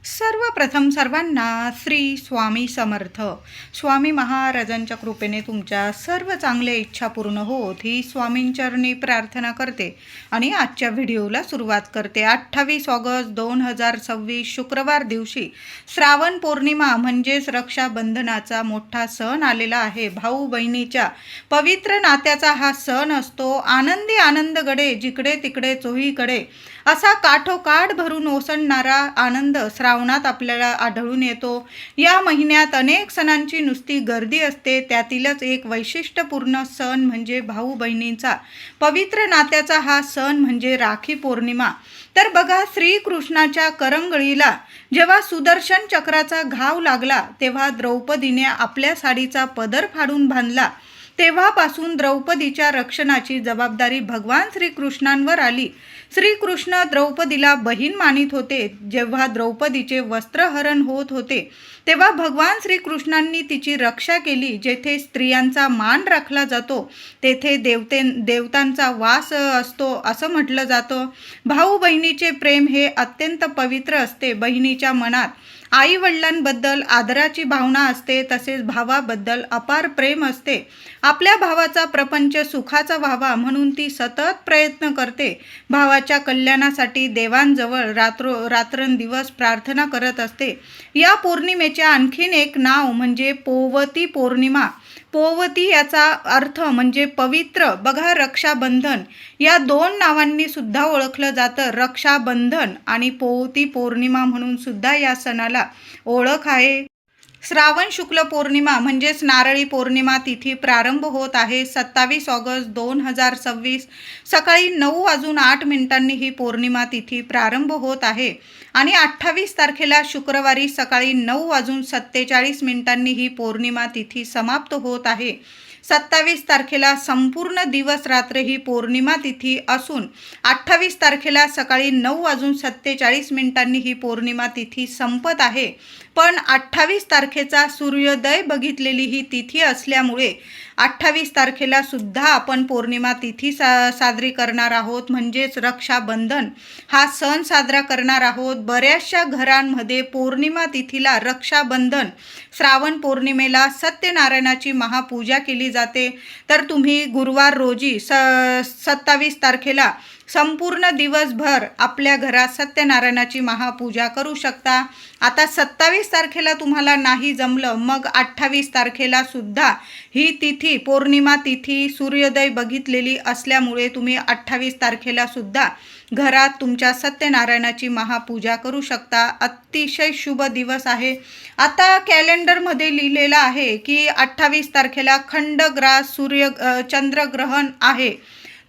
सर्वप्रथम सर्वांना श्री स्वामी समर्थ. स्वामी महाराजांच्या कृपेने तुमच्या सर्व चांगल्या इच्छा पूर्ण होत ही स्वामींचरणी प्रार्थना करते आणि आजच्या व्हिडिओला सुरुवात करते. 28 ऑगस्ट 2026 शुक्रवार दिवशी श्रावण पौर्णिमा म्हणजेच रक्षाबंधनाचा मोठा सण आलेला आहे. भाऊ बहिणीच्या पवित्र नात्याचा हा सण असतो. आनंदी आनंदगडे जिकडे तिकडे चोहीकडे असा काठोकाठ भरून ओसंडणारा आनंद श्रावणात आपल्याला आढळून येतो. या महिन्यात अनेक सणांची नुसती गर्दी असते. त्यातीलच एक वैशिष्ट्यपूर्ण सण म्हणजे भाऊ बहिणींचा पवित्र नात्याचा हा सण म्हणजे राखी पौर्णिमा. तर बघा, श्रीकृष्णाच्या करंगळीला जेव्हा सुदर्शन चक्राचा घाव लागला तेव्हा द्रौपदीने आपल्या साडीचा पदर फाडून बांधला. तेव्हापासून द्रौपदीच्या रक्षणाची जबाबदारी भगवान श्रीकृष्णांवर आली. श्रीकृष्ण द्रौपदीला बहीण मानित होते. जेव्हा द्रौपदीचे वस्त्रहरण होत होते तेव्हा भगवान श्रीकृष्णांनी तिची रक्षा केली. जेथे स्त्रियांचा मान राखला जातो तेथे देवतांचा वास असतो असं म्हटलं जातं. भाऊ बहिणीचे प्रेम हे अत्यंत पवित्र असते. बहिणीच्या मनात आई वडिलांबद्दल आदराची भावना असते, तसेच भावाबद्दल अपार प्रेम असते. आपल्या भावाचा प्रपंच सुखाचा व्हावा म्हणून ती सतत प्रयत्न करते. भावाच्या कल्याणासाठी देवांजवळ रात्रंदिवस प्रार्थना करत असते. या पौर्णिमेचे आणखीन एक नाव म्हणजे पोवती पौर्णिमा. पोवती याचा अर्थ म्हणजे पवित्र. बघा, रक्षाबंधन या दोन नावांनी सुद्धा ओळखलं जातं. रक्षाबंधन आणि पोवती पौर्णिमा म्हणून सुद्धा या सणाला ओळख आहे. श्रावण शुक्ल पौर्णिमा म्हणजेच नारळी पौर्णिमा तिथी प्रारंभ होत आहे. 27 ऑगस्ट 2026 सकाळी 9:08 ही पौर्णिमा तिथी प्रारंभ होत आहे आणि 28 तारखेला शुक्रवारी सकाळी 9:47 ही पौर्णिमा तिथी समाप्त होत आहे. 27 तारखेला संपूर्ण दिवस रात्र ही पौर्णिमा तिथी असून 28 तारखेला सकाळी 9:47 ही पौर्णिमा तिथी संपत आहे. पण 28 तारखेचा सूर्योदय बघितलेली ही तिथी असल्यामुळे 28 तारखेला सुद्धा आपण पौर्णिमा तिथी साजरी करणार आहोत, म्हणजेच रक्षाबंधन हा सण साजरा करणार आहोत. बऱ्याचशा घरांमध्ये पौर्णिमा तिथीला रक्षाबंधन, श्रावण पौर्णिमेला सत्यनारायणाची महापूजा केली जाते. तर तुम्ही गुरुवार रोजी 27 तारखेला संपूर्ण दिवसभर आपल्या घरात सत्यनारायणाची महापूजा करू शकता. आता 27 तारखेला तुम्हाला नाही जमलं, मग 28 तारखेला सुद्धा ही तिथी पौर्णिमा तिथी सूर्योदय बघितलेली असल्यामुळे तुम्ही 28 तारखेला सुद्धा घरात तुमच्या सत्यनारायणाची महापूजा करू शकता. अतिशय शुभ दिवस आहे. आता कॅलेंडरमध्ये लिहिलेलं आहे की 28 तारखेला खंडग्रास चंद्रग्रहण आहे.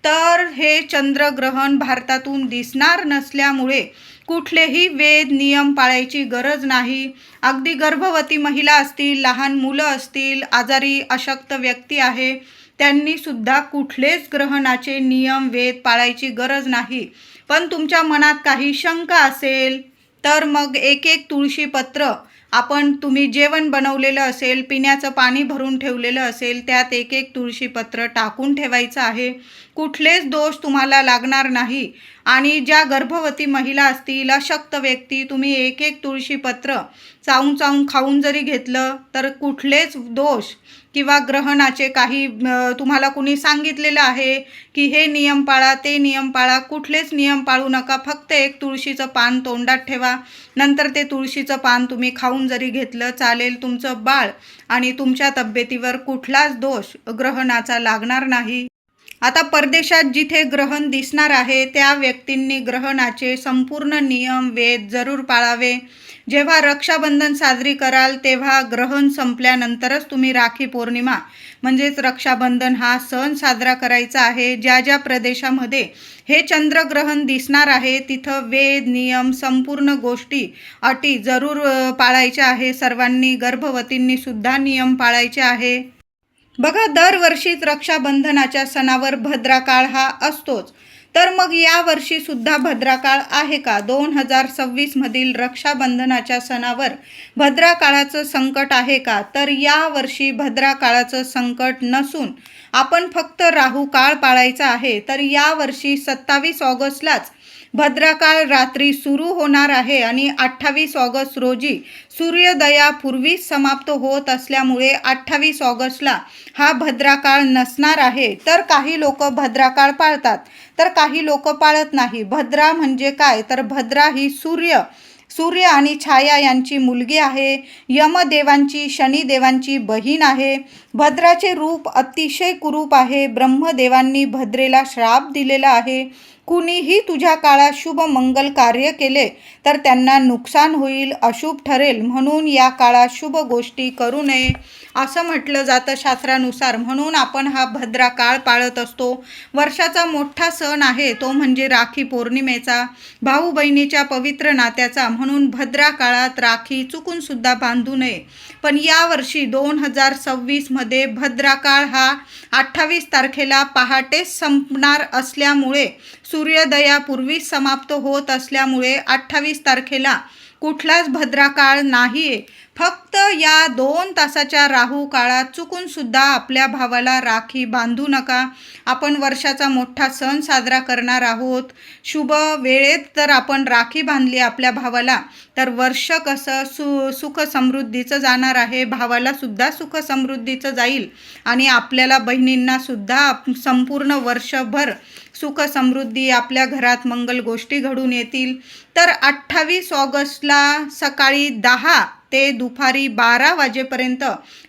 तर हे चंद्रग्रहण भारतातून दिसणार नसल्यामुळे कुठलेही वेद नियम पाळायची गरज नाही. अगदी गर्भवती महिला असतील, लहान मुलं असतील, आजारी अशक्त व्यक्ती आहे, त्यांनी सुद्धा कुठलेच ग्रहणाचे नियम वेद पाळायची गरज नाही. पण तुमच्या मनात काही शंका असेल तर मग एक तुळशीपत्र तुम्ही जेवण बनवलेलं असेल, पिण्याचं पाणी भरून ठेवलेलं असेल, त्यात एक तुळशीपत्र टाकून ठेवायचं आहे. कुठलेच दोष तुम्हाला लागणार नाही. आणि ज्या गर्भवती महिला असतील, अशक्त व्यक्ती, तुम्ही एक तुळशीपत्र चावून खाऊन जरी घेतलं तर कुठलेच दोष किंवा ग्रहणाचे काही तुम्हाला कुणी सांगितलेलं आहे की हे नियम पाळा ते नियम पाळा, कुठलेच नियम पाळू नका. फक्त एक तुळशीचं पान तोंडात ठेवा. नंतर ते तुळशीचं पान तुम्ही खाऊन जरी घेतलं चालेल. तुमचं बाळ आणि तुमच्या तब्येतीवर कुठलाच दोष ग्रहणाचा लागणार नाही. आता परदेशात जिथे ग्रहण दिसणार आहे त्या व्यक्तींनी ग्रहणाचे संपूर्ण नियम वेद जरूर पाळावे. जेव्हा रक्षाबंधन साजरी कराल तेव्हा ग्रहण संपल्यानंतरच तुम्ही राखी पौर्णिमा म्हणजेच रक्षाबंधन हा सण साजरा करायचा आहे. ज्या ज्या प्रदेशामध्ये हे चंद्रग्रहण दिसणार आहे तिथं वेद नियम संपूर्ण गोष्टी अटी जरूर पाळायच्या आहे. सर्वांनी, गर्भवतींनी सुद्धा नियम पाळायचे आहे. बघा, दरवर्षीच रक्षाबंधनाच्या सणावर भद्राकाळ हा असतोच. तर मग यावर्षी सुद्धा भद्राकाळ आहे का? 2026 मधील रक्षाबंधनाच्या सणावर भद्राकाळाचं संकट आहे का? तर यावर्षी भद्राकाळाचं संकट नसून आपण फक्त राहू काळ पाळायचा आहे. तर यावर्षी 27 ऑगस्टलाच भद्रकाळ रात्री सुरू होणार आहे आणि 28 ऑगस्ट रोजी सूर्योदयापूर्वीच समाप्त होत असल्यामुळे 28 ऑगस्टला हा भद्रकाळ नसणार आहे. तर काही लोक भद्रकाळ पाळतात, तर काही लोक पाळत नाही. भद्रा म्हणजे काय, तर भद्रा ही सूर्य आणि छाया यांची मुलगी आहे. यमदेवांची, शनिदेवांची बहीण आहे. भद्राचे रूप अतिशय कुरूप आहे. ब्रह्मदेवांनी भद्रेला श्राप दिलेला आहे. कुणीही तुझ्या काळात शुभ मंगल कार्य केले तर त्यांना नुकसान होईल, अशुभ ठरेल, म्हणून या काळात शुभ गोष्टी करू नये असं म्हटलं जातं शास्त्रानुसार. म्हणून आपण हा भद्रा काळ पाळत असतो. वर्षाचा मोठा सण आहे तो म्हणजे राखी पौर्णिमेचा, भाऊ बहिणीच्या पवित्र नात्याचा. म्हणून भद्रा काळात राखी चुकून सुद्धा बांधू नये. पण यावर्षी 2026 मध्ये भद्रा काळ हा 28 तारखेला पहाटेच संपणार असल्यामुळे, सूर्योदयापूर्वीच समाप्त होत असल्यामुळे 28 तारखेला कुठलाच भद्रा काळ नाही आहे. फक्त या 2 तासाच्या राहू काळात चुकून सुद्धा आपल्या भावाला राखी बांधू नका. आपण वर्षाचा मोठा सण साजरा करणार आहोत. शुभ वेळेत जर आपण राखी बांधली आपल्या भावाला तर वर्ष कसं सुख समृद्धीचं जाणार आहे. भावाला सुद्धा सुख समृद्धीचं जाईल आणि आपल्याला बहिणींना सुद्धा संपूर्ण वर्षभर सुख समृद्धी, आपल्या घरात मंगल गोष्टी घडून येतील. तर 28 ऑगस्टला सकाळी 10 ते दुपारी 12 वाजेपर्यंत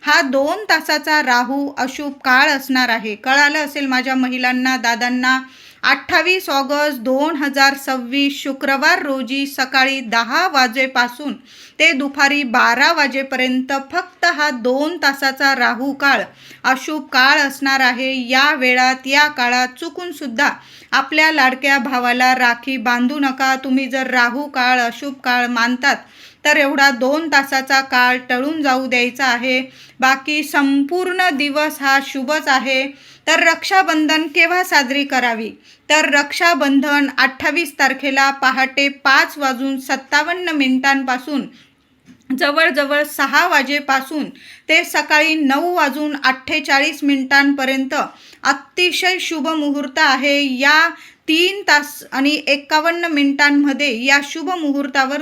हा 2 तासाचा राहू अशुभ काळ असणार आहे. कळालं असेल माझ्या महिलांना, दादांना. 28 ऑगस्ट 2026 शुक्रवार रोजी सकाळी 10 वाजेपासून ते दुपारी 12 वाजेपर्यंत फक्त हा 2 तासाचा राहू काळ अशुभ काळ असणार आहे. या वेळात, या काळात चुकून सुद्धा आपल्या लाडक्या भावाला राखी बांधू नका. तुम्ही जर राहू काळ, अशुभ काळ मानतात तर एवढा 2 तासाचा काळ टळून जाऊ द्यायचा आहे. बाकी संपूर्ण दिवस हा शुभच आहे. तर रक्षाबंधन केव्हा साजरी करावी, तर रक्षाबंधन 28 तारखेला पहाटे 5:57 जवळजवळ 6 वाजेपासून ते सकाळी 9:48 अतिशय शुभ मुहूर्त आहे. या 3 तास आणि 51 मिनिटांमध्ये या शुभ मुहूर्तावर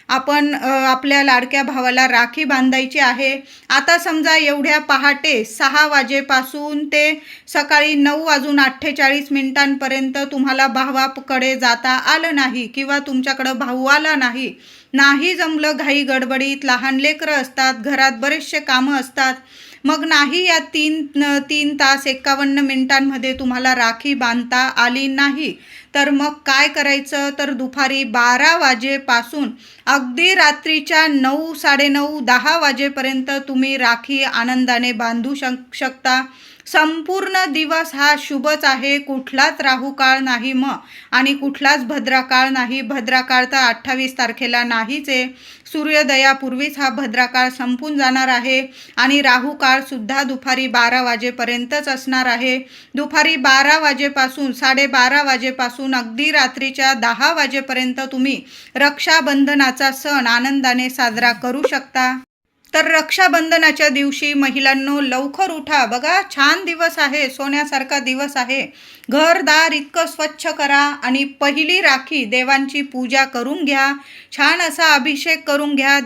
आपण आपल्या लाडक्या भावाला राखी बांधायची आहे. आता समजा एवढ्या पहाटे 6 वाजेपासून ते सकाळी 9:48 तुम्हाला भावाकडे जाता आलं नाही किंवा तुमच्याकडं भाऊ आला नाही जमलं, घाई गडबडीत, लहान लेकरं असतात, घरात बरेचसे कामं असतात, मग नाही या 3 तास 51 मिनिटांमध्ये तुम्हाला राखी बांधता आली नाही तर मग काय करायचं, तर दुपारी 12 वाजेपासून अगदी रात्रीच्या 9, 9:30, 10 वाजेपर्यंत तुम्ही राखी आनंदाने बांधू शकता. संपूर्ण दिवस हा शुभच आहे. कुठलाच राहू काळ नाही आणि कुठलाच भद्रा काळ नाही. भद्रा काळ तर 28 तारखेला नाहीच आहे. सूर्योदयापूर्वीच हा भद्रा काळ संपून जाणार आहे आणि राहू काळ सुद्धा दुपारी 12 वाजेपर्यंतच असणार आहे. दुपारी 12 वाजेपासून 12:30 वाजेपासून अगदी रात्रीच्या 10 वाजेपर्यंत तुम्ही रक्षाबंधनाचा सण आनंदाने साजरा करू शकता. तर रक्षाबंधनाच्या दिवशी महिलांनो लवकर उठा. बघा, छान दिवस आहे, सोन्यासारखा दिवस आहे. घरदार इतकं स्वच्छ करा आणि पहिली राखी देवांची पूजा करून घ्या. छान असा अभिषेक करून घ्या.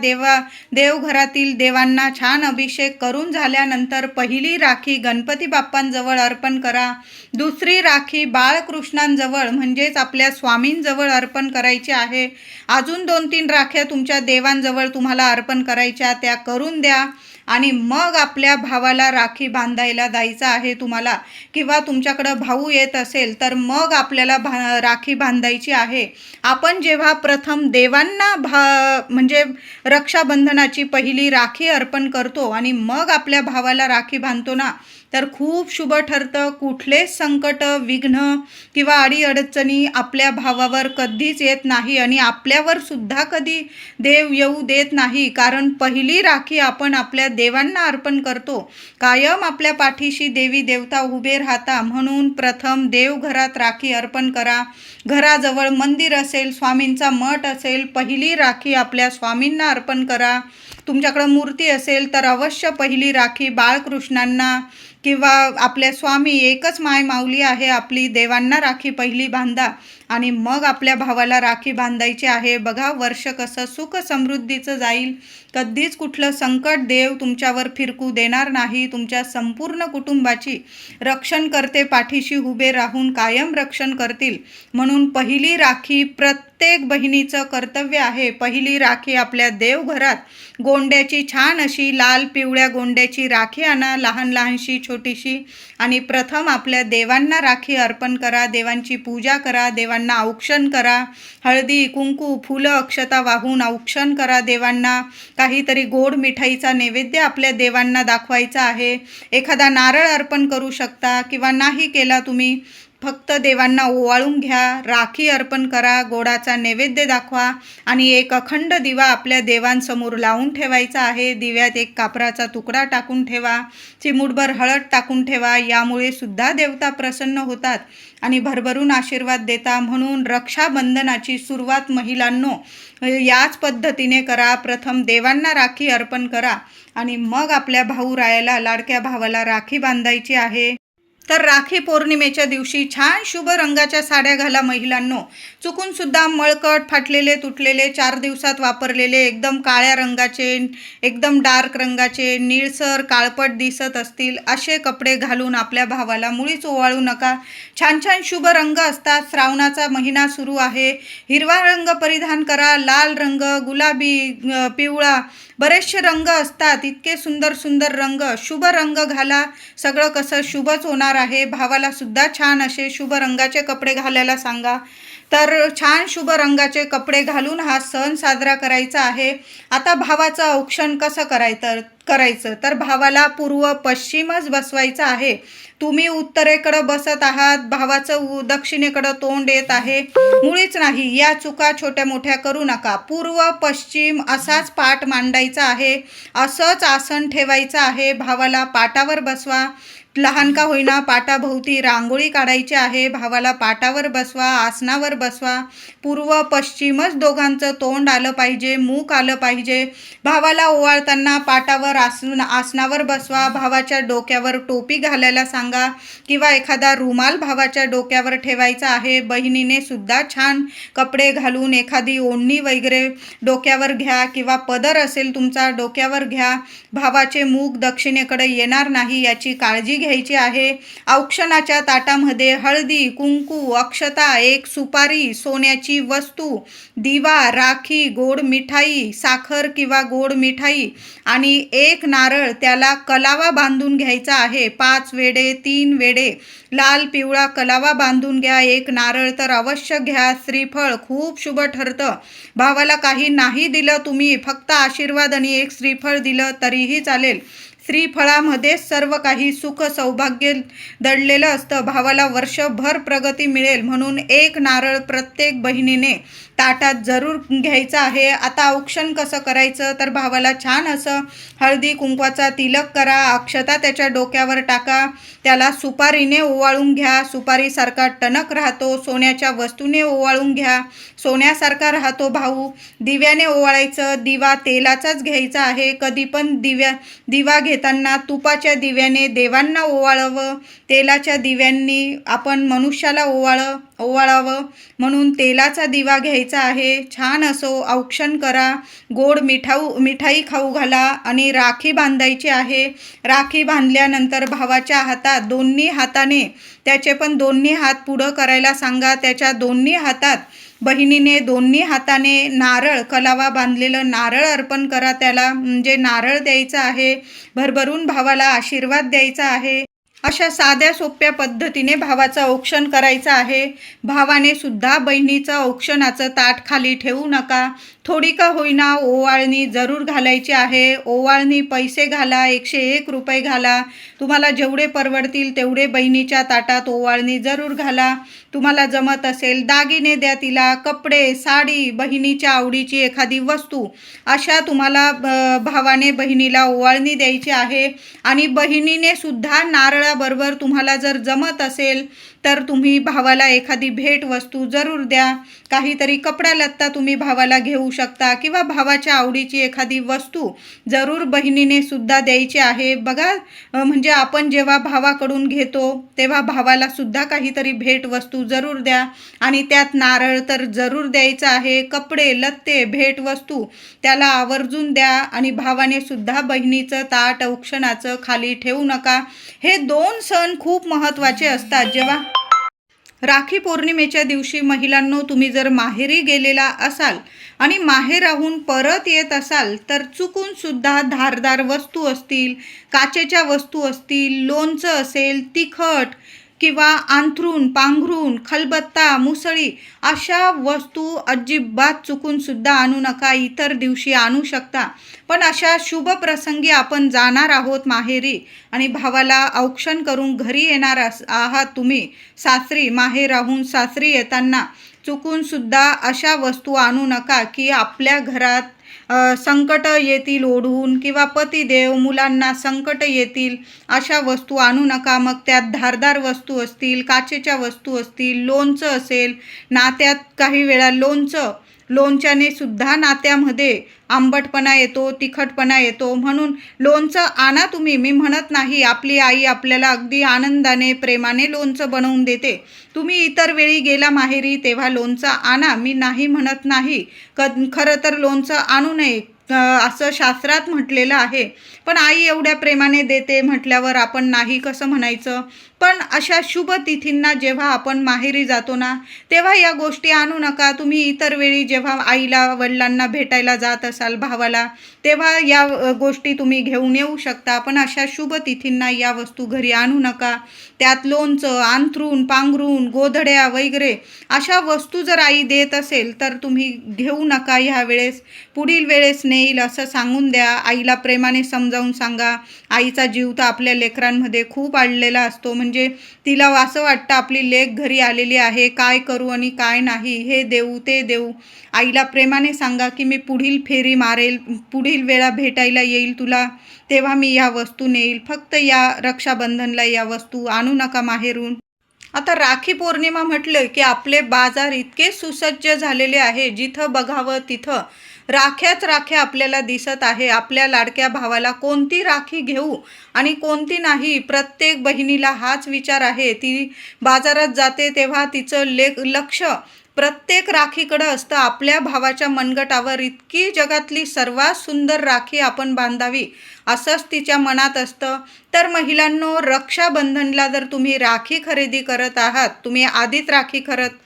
देवघरातील देवांना छान अभिषेक करून झाल्यानंतर पहिली राखी गणपती बाप्पांजवळ अर्पण करा. दुसरी राखी बाळकृष्णांजवळ म्हणजेच आपल्या स्वामींजवळ अर्पण करायची आहे. अजून 2-3 राख्या तुमच्या देवांजवळ तुम्हाला अर्पण करायच्या, त्या करून द्या आणि मग आपल्या भावाला राखी बांधायला जायचं आहे तुम्हाला, किंवा तुमच्याकडं भाऊ येत असेल तर मग आपल्याला राखी बांधायची आहे. आपण जेव्हा प्रथम देवांना म्हणजे रक्षाबंधनाची पहिली राखी अर्पण करतो आणि मग आपल्या भावाला राखी बांधतो ना, तर खूप शुभ ठरतं. कुठलेच संकट, विघ्न किंवा अडीअडचणी आपल्या भावावर कधीच येत नाही आणि आपल्यावर सुद्धा कधी देव येऊ देत नाही. कारण पहिली राखी आपण आपल्या देवांना अर्पण करतो. कायम आपल्या पाठीशी देवी देवता उभे राहता. म्हणून प्रथम देवघरात राखी अर्पण करा. घराजवळ मंदिर असेल, स्वामींचा मठ असेल, पहिली राखी आपल्या स्वामींना अर्पण करा. तुमच्याकडं मूर्ती असेल तर अवश्य पहिली राखी बाळकृष्णांना किंवा आपल्या स्वामी, एकच माय माऊली आहे आपली, देवांना राखी पहिली बांधा आणि मग आपल्या भावाला राखी बांधायची आहे. बघा वर्ष कसं सुख समृद्धीचं जाईल. कधीच कुठलं संकट देव तुमच्यावर फिरकू देणार नाही. तुमच्या संपूर्ण कुटुंबाची रक्षण करते, पाठीशी उभे राहून कायम रक्षण करतील. म्हणून पहिली राखी प्रत्येक बहिणीचं कर्तव्य आहे. पहिली राखी आपल्या देवघरात गोंड्याची छान अशी लाल पिवळ्या गोंड्याची राखी आणा, लहान लहानशी छोटीशी, आणि प्रथम आपल्या देवांना राखी अर्पण करा. देवांची पूजा करा, देवांना औक्षण करा. हळदी कुंकू फुलं अक्षता वाहून औक्षण करा देवांना. काहीतरी गोड मिठाईचा नैवेद्य आपल्या देवांना दाखवायचा आहे. एखादा नारळ अर्पण करू शकता किंवा नाही केला तुम्ही, फक्त देवांना ओवाळून घ्या, राखी अर्पण करा, गोडाचा नैवेद्य दाखवा आणि एक अखंड दिवा आपल्या देवांसमोर लावून ठेवायचा आहे. दिव्यात एक कापराचा तुकडा टाकून ठेवा, चिमूटभर हळद टाकून ठेवा. यामुळे सुद्धा देवता प्रसन्न होतात आणि भरभरून आशीर्वाद देता. म्हणून रक्षाबंधनाची सुरुवात महिलांनो याच पद्धतीने करा. प्रथम देवांना राखी अर्पण करा आणि मग आपल्या भाऊरायाला, लाडक्या भावाला राखी बांधायची आहे. तर राखी पौर्णिमेच्या दिवशी छान शुभ रंगाच्या साड्या घाला महिलांनो. चुकून सुद्धा मळकट, फाटलेले, तुटलेले, 4 दिवसात वापरलेले, एकदम काळ्या रंगाचे, एकदम डार्क रंगाचे, निळसर काळपट दिसत असतील असे कपडे घालून आपल्या भावाला मुळीच ओवाळू नका. छान छान शुभ रंग असतात. श्रावणाचा महिना सुरू आहे. हिरवा रंग परिधान करा, लाल रंग, गुलाबी, पिवळा, बरेचसे रंग असतात. इतके सुंदर सुंदर रंग, शुभ रंग घाला. सगळं कसं शुभच होणार आहे. भावाला सुद्धा छान असे शुभ रंगाचे कपडे घालायला सांगा. तर छान शुभ रंगाचे कपडे घालून हा सण साजरा करायचा आहे. आता भावाचं औक्षण कसं करायचं तर भावाला पूर्व पश्चिमच बसवायचं आहे. तुम्ही उत्तरेकडं बसत आहात, भावाचं दक्षिणेकडं तोंड येत आहे, मुळीच नाही. या चुका छोट्या मोठ्या करू नका. पूर्व पश्चिम असाच पाठ मांडायचा आहे, असंच आसन ठेवायचं आहे. भावाला पाटावर बसवा. लहान का होईना पाटाभोवती रांगोळी काढायची आहे. भावाला पाटावर बसवा, आसनावर बसवा. पूर्व पश्चिमच दोघांचं तोंड आलं पाहिजे, मूक आलं पाहिजे. भावाला ओवाळताना पाटावर आसनावर बसवा. भावाच्या डोक्यावर टोपी घालायला सांगा किंवा एखादा रुमाल भावाच्या डोक्यावर ठेवायचा आहे. बहिणीने सुद्धा छान कपडे घालून एखादी ओढणी वगैरे डोक्यावर घ्या किंवा पदर असेल तुमचा डोक्यावर घ्या. भावाचे मूग दक्षिणेकडे येणार नाही याची काळजी घ्यायची आहे. औक्षणाच्या ताटामध्ये हळदी कुंकू, अक्षता, एक सुपारी, सोन्याची वस्तू, दिवा, राखी, गोड मिठाई, साखर किंवा गोड मिठाई आणि एक नारळ, त्याला कलावा बांधून घ्यायचा आहे. 5 वेढे, 3 वेढे लाल पिवळा कलावा बांधून घ्या. एक नारळ तर अवश्य घ्या. श्रीफळ खूप शुभ ठरतं. भावाला काही नाही दिलं तुम्ही, फक्त आशीर्वाद आणि एक श्रीफळ दिलं तरीही चालेल. श्रीफळामध्ये सर्व काही सुख सौभाग्य दडलेलं असतं. भावाला वर्षभर प्रगती मिळेल. म्हणून एक नारळ प्रत्येक बहिणीने ताटात जरूर घ्यायचं आहे. आता औक्षण कसं करायचं तर भावाला छान असं हळदी कुंकवाचा तिलक करा. अक्षता त्याच्या डोक्यावर टाका. त्याला सुपारीने ओवाळून घ्या. सुपारीसारखा टणक राहतो. सोन्याच्या वस्तूने ओवाळून घ्या. सोन्यासारखा राहतो भाऊ. दिव्याने ओवाळायचं. दिवा तेलाचाच घ्यायचा आहे. कधी पण दिवा घेताना तुपाच्या दिव्याने देवांना ओवाळावं. तेलाच्या दिव्यांनी आपण मनुष्याला ओवाळावं. म्हणून तेलाचा दिवा घ्यायचा आहे. छान असो औक्षण करा. गोड मिठाई खाऊ घाला आणि राखी बांधायची आहे. राखी बांधल्यानंतर भावाच्या हातात दोन्ही हाताने, त्याचे पण दोन्ही हात पुढं करायला सांगा. त्याच्या दोन्ही हातात बहिणीने दोन्ही हाताने नारळ, कलावा बांधलेलं नारळ अर्पण करा त्याला. म्हणजे नारळ द्यायचा आहे. भरभरून भावाला आशीर्वाद द्यायचा आहे. अशा साध्या सोप्या पद्धतीने भावाचं औक्षण करायचं आहे. भावाने सुद्धा बहिणीचं औक्षणाचं ताट खाली ठेवू नका. थोडी का होईना ओवाळणी जरूर घालायची आहे. ओवाळणी पैसे घाला, 101 रुपये घाला. तुम्हाला जेवढे परवडतील तेवढे बहिणीच्या ताटात ओवाळणी जरूर घाला. तुम्हाला जमत असेल दागिने द्या तिला, कपडे, साडी, बहिणीच्या आवडीची एखादी वस्तू, अशा तुम्हाला भावाने बहिणीला ओवाळणी द्यायची आहे. आणि बहिणीने सुद्धा नारळाबरोबर तुम्हाला जर जमत असेल तर तुम्ही भावाला एखादी भेट वस्तू जरूर द्या. काहीतरी कपडा लत्ता तुम्ही भावाला घेऊ शकता किंवा भावाच्या आवडीची एखादी वस्तू जरूर बहिणीने सुद्धा द्यायची आहे. बघा, म्हणजे आपण जेव्हा भावाकडून घेतो तेव्हा भावाला सुद्धा काहीतरी भेट वस्तू जरूर द्या. आणि त्यात नारळ तर जरूर द्यायचं आहे. कपडे लत्ते भेट वस्तू त्याला आवर्जून द्या. आणि भावाने सुद्धा बहिणीचं ताट औक्षणाचं खाली ठेवू नका. हे 2 सण खूप महत्त्वाचे असतात. जेव्हा राखी पौर्णिमेच्या दिवशी महिलांनो, तुम्ही जर माहेरी गेलेला असाल आणि माहेराहून परत येत असाल तर चुकून सुद्धा धारदार वस्तू असतील, काचेच्या वस्तू असतील, लोणचं असेल, तिखट किंवा अंथरूण पांघरूण खलबत्ता मुसळी अशा वस्तू अजिबात चुकून सुद्धा आणू नका. इतर दिवशी आणू शकता, पण अशा शुभ प्रसंगी आपण जाणार आहोत माहेरी आणि भावाला औक्षण करून घरी येणार आहात तुम्ही सासरी. माहेराहून सासरी येताना चुकून सुद्धा अशा वस्तू आणू नका की आपल्या घरात संकट येतील ओढून किंवा पतिदेव मुलांना संकट येतील. अशा वस्तू आणू नका. मग त्यात धारदार वस्तू असतील, काचेच्या वस्तू असतील, लोणचं असेल, नात्यात काही वेळा लोणच्याने सुद्धा नात्यामध्ये आंबटपणा येतो, तिखटपणा येतो. म्हणून लोणचं आणा तुम्ही. मी म्हणत नाही, आपली आई आपल्याला अगदी आनंदाने प्रेमाने लोणचं बनवून देते. तुम्ही इतर वेळी गेला माहेरी तेव्हा लोणचं आणा, मी नाही म्हणत नाही. खरं तर लोणचं आणू नये असं शास्त्रात म्हटलेलं आहे, पण आई एवढ्या प्रेमाने देते म्हटल्यावर आपण नाही कसं म्हणायचं. पण अशा शुभ तिथींना जेव्हा आपण माहेरी जातो ना, तेव्हा या गोष्टी आणू नका. तुम्ही इतर वेळी जेव्हा आईला वडिलांना भेटायला जात असाल भावाला, तेव्हा या गोष्टी तुम्ही घेऊन येऊ शकता, पण अशा शुभ तिथींना या वस्तू घरी आणू नका. त्यात लोणचं, अंथरूण पांघरूण गोधड्या वगैरे अशा वस्तू जर आई देत असेल तर तुम्ही घेऊ नका ह्या वेळेस. पुढील वेळेस नेईल असं सांगून द्या. आईला प्रेमाने समजावून सांगा. आईचा जीव तर आपल्या लेकरांमध्ये खूप अडलेला असतो. म्हणजे तिला असं वाटतं आपली लेक घरी आलेली आहे, काय करू आणि काय नाही, हे देऊ ते देऊ. आईला प्रेमाने सांगा की मी पुढील फेरी मारेल, पुढील वेळा भेटायला येईल तुला तेव्हा मी या वस्तू नेईल. फक्त या रक्षाबंधनला या वस्तू आणू नका माहेरून. आता राखी पौर्णिमा म्हटलं की आपले बाजार इतके सुसज्ज झालेले आहे, जिथं बघावं तिथं राख्याच राख्या आपल्याला दिसत आहे. आपल्या लाडक्या भावाला कोणती राखी घेऊ आणि कोणती नाही, प्रत्येक बहिणीला हाच विचार आहे. ती बाजारात जाते तेव्हा तिचं लक्ष प्रत्येक राखीकडं असतं. आपल्या भावाच्या मनगटावर इतकी जगातली सर्वात सुंदर राखी आपण बांधावी असंच तिच्या मनात असतं. तर महिलांनो, रक्षाबंधनला जर तुम्ही राखी खरेदी करत आहात, तुम्ही आधीच राखी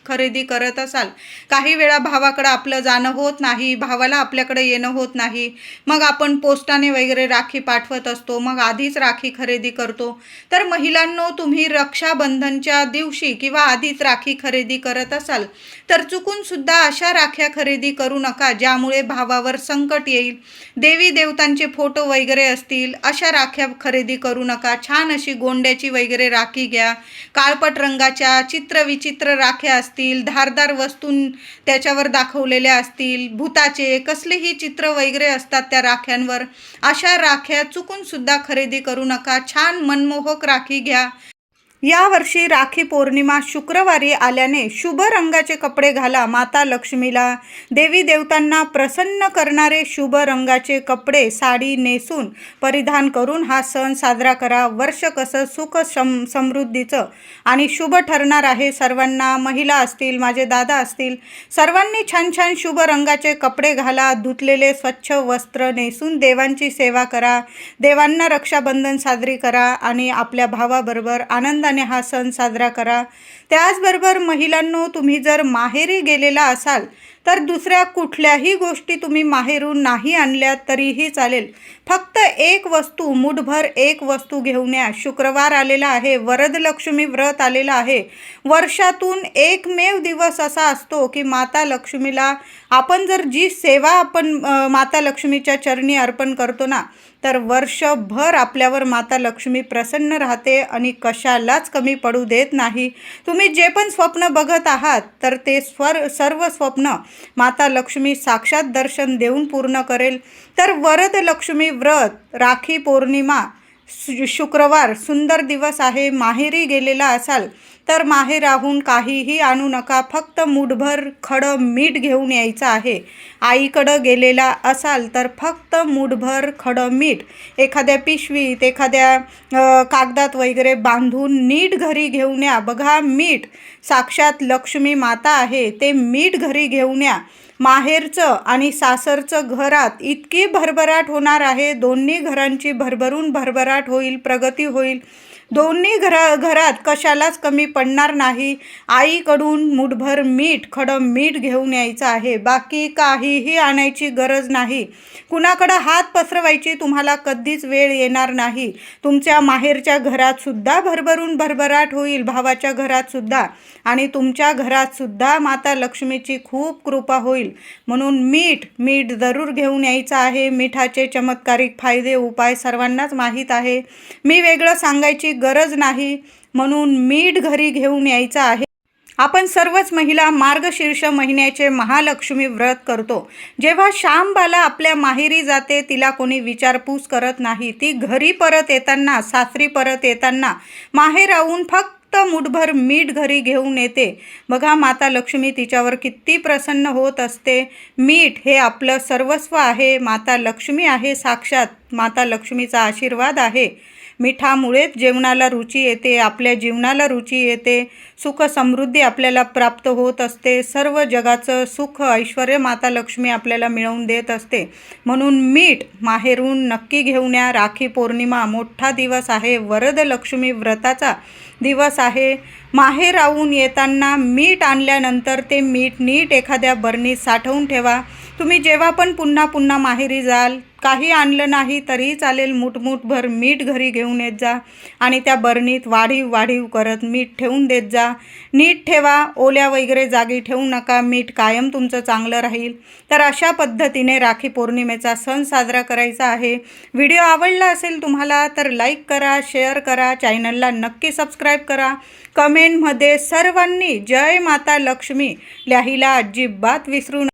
खरेदी करत असाल, काही वेळा भावाकडं आपलं जाणं होत नाही, भावाला आपल्याकडे येणं होत नाही, मग आपण पोस्टाने वगैरे राखी पाठवत असतो, मग आधीच राखी खरेदी करतो. तर महिलांनो, तुम्ही रक्षाबंधनच्या दिवशी किंवा आधीच राखी खरेदी करत असाल तर चुकून सुद्धा अशा राख्या खरेदी करू नका ज्यामुळे भावावर संकट येईल. देवी देवतांचे फोटो वगैरे असतील अशा राख्या खरेदी करू नका. छान अशी गोंड्याची वगैरे राखी घ्या. काळपट रंगाच्या चित्रविचित्र राख्या असतील, धारदार वस्तू त्याच्यावर दाखवलेल्या असतील, भूताचे कसलेही चित्र वगैरे असतात त्या राख्यांवर, अशा राख्या चुकून सुद्धा खरेदी करू नका. छान मनमोहक राखी घ्या. यावर्षी राखी पौर्णिमा शुक्रवारी आल्याने शुभ रंगाचे कपडे घाला. माता लक्ष्मीला, देवी देवतांना प्रसन्न करणारे शुभ रंगाचे कपडे साडी नेसून परिधान करून हा सण साजरा करा. वर्ष कसं सुख समृद्धीचं आणि शुभ ठरणार आहे सर्वांना. महिला असतील, माझे दादा असतील, सर्वांनी छान छान शुभ रंगाचे कपडे घाला. धुतलेले स्वच्छ वस्त्र नेसून देवांची सेवा करा. देवांना रक्षाबंधन साजरी करा आणि आपल्या भावाबरोबर आनंदाने हा सण साजरा करा. त्याचबरोबर महिलांनो, तुम्ही जर माहेरी गेलेला असाल तर दुसऱ्या कुठल्याही गोष्टी तुम्ही माहेरून नाही आणल्या तरीही चालेल. फक्त एक वस्तू, मुठभर एक वस्तू घेऊन या. शुक्रवार आलेला आहे, वरदलक्ष्मी व्रत आलेलं आहे. वर्षातून एकमेव दिवस असा असतो की माता लक्ष्मीला आपण जर जी सेवा आपण माता लक्ष्मीच्या चरणी अर्पण करतो ना, तर वर्षभर आपल्यावर माता लक्ष्मी प्रसन्न राहते आणि कशालाच कमी पडू देत नाही. तुम्ही जे पण स्वप्न बघत आहात तर ते सर्व स्वप्न माता लक्ष्मी साक्षात दर्शन देऊन पूर्ण करेल. तर वरदलक्ष्मी व्रत, राखी पौर्णिमा, शुक्रवार सुंदर दिवस आहे. माहेरी गेलेला असाल तर माहेराहून काहीही आणू नका, फक्त मूठभर खडं मीठ घेऊन यायचं आहे. आईकडं गेलेला असाल तर फक्त मूठभर खडं मीठ एखाद्या पिशवीत, एखाद्या कागदात वगैरे बांधून नीट घरी घेऊन या. बघा, मीठ साक्षात लक्ष्मी माता आहे, ते मीठ घरी घेऊन या. माहेरचं आणि सासरचं घरात इतकी भरभराट होणार आहे, दोन्ही घरांची भरभरून भरभराट होईल, प्रगती होईल. दोन्ही घरात कशालाच कमी पडणार नाही. आईकडून मूठभर मीठ, खडं मीठ घेऊन यायचं आहे, बाकी काहीही आणायची गरज नाही. कुणाकडं हात पसरवायची तुम्हाला कधीच वेळ येणार नाही. तुमच्या माहेरच्या घरातसुद्धा भरभरून भरभराट होईल, भावाच्या घरातसुद्धा, आणि तुमच्या घरातसुद्धा माता लक्ष्मीची खूप कृपा होईल. म्हणून मीठ जरूर घेऊन यायचं आहे. मिठाचे चमत्कारिक फायदे, उपाय सर्वांनाच माहीत आहे, मी वेगळं सांगायची गरज नाही. म्हणून मीठ घरी घेऊन यायचं आहे. आपण सर्वच महिला मार्गशीर्ष महिन्याचे महालक्ष्मी व्रत करतो. जेव्हा शांबाला आपल्या माहेरी जाते, तिला कोणी विचारपूस करत नाही. ती घरी परत येताना, सासरी परत येताना माहेराहून फक्त मूठभर मीठ घरी घेऊन येते. बघा, माता लक्ष्मी तिच्यावर किती प्रसन्न होत असते. मीठ हे आपलं सर्वस्व आहे. माता लक्ष्मी आहे, साक्षात माता लक्ष्मीचा आशीर्वाद आहे. मिठामुळेच जेवणाला रुची येते, आपल्या जीवनाला रुची येते, सुख समृद्धी आपल्याला प्राप्त होत असते. सर्व जगाचं सुख ऐश्वर माता लक्ष्मी आपल्याला मिळवून देत असते. म्हणून मीठ माहेरून नक्की घेऊन या. राखी पौर्णिमा मोठा दिवस आहे, वरद लक्ष्मी व्रताचा दिवस आहे. माहेराहून येताना मीठ आणल्यानंतर ते मीठ नीट एखाद्या बरणीत साठवून ठेवा. तुम्ही जेव्हा पण पुन्हा माहेरी जाल, काही आणलं नाही तरी चालेल, मूठभर मीठ घरी घेऊन येत जा आणि त्या बरणीत वाढीव करत मीठ ठेवून देत जा. नीट ठेवा, ओल्या वगैरे जागी ठेवू नका, मीठ कायम तुमचं चांगलं राहील. तर अशा पद्धतीने राखी पौर्णिमेचा सण साजरा करायचा आहे. व्हिडिओ आवडला असेल तुम्हाला तर लाईक करा, शेअर करा, चॅनलला नक्की सबस्क्राईब करा. कमेंटमध्ये सर्वांनी जय माता लक्ष्मी लिहायला अजिबात विसरू नका.